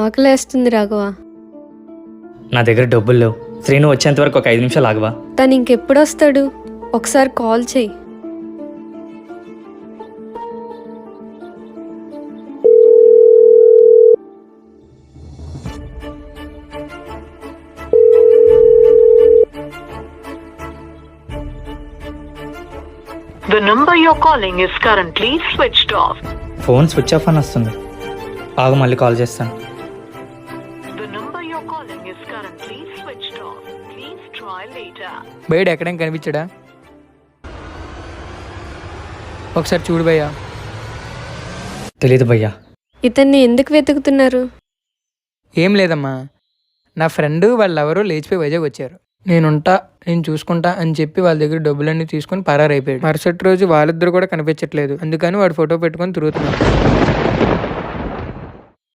ఆకలేస్తుంది రాఘవ. నా దగ్గర డబ్బులు లేవు. శ్రీను వచ్చేంత వరకు ఒక 5 నిమిషాలు ఆగవా? తను ఇంకెప్పుడొస్తాడు? ఒకసారి కాల్ చెయ్యి. The number you're calling is currently switched off. Phone switch off అని వస్తుంది. ఆగు, మళ్ళీ కాల్ చేస్తాను. The number you're calling is currently switched off. Please try later. బయట ఎక్కడేం కనిపించడా? ఒకసారి చూడు భయ్యా. తెలీదు భయ్యా. ఇతన్ని ఎందుకు వెతుకుతున్నారు? ఏం లేదమ్మా, నా ఫ్రెండ్ వాళ్ళెవరో లేచిపోయి వైజాగ్ వచ్చారు. నేను చూసుకుంటా అని చెప్పి వాళ్ళ దగ్గర డబ్బులన్నీ తీసుకొని పరారైపోయాడు. మరుసటి రోజు వాళ్ళిద్దరు కూడా కనిపించట్లేదు. అందుకని వాడు ఫోటో పెట్టుకొని తిరుగుతున్నాడు.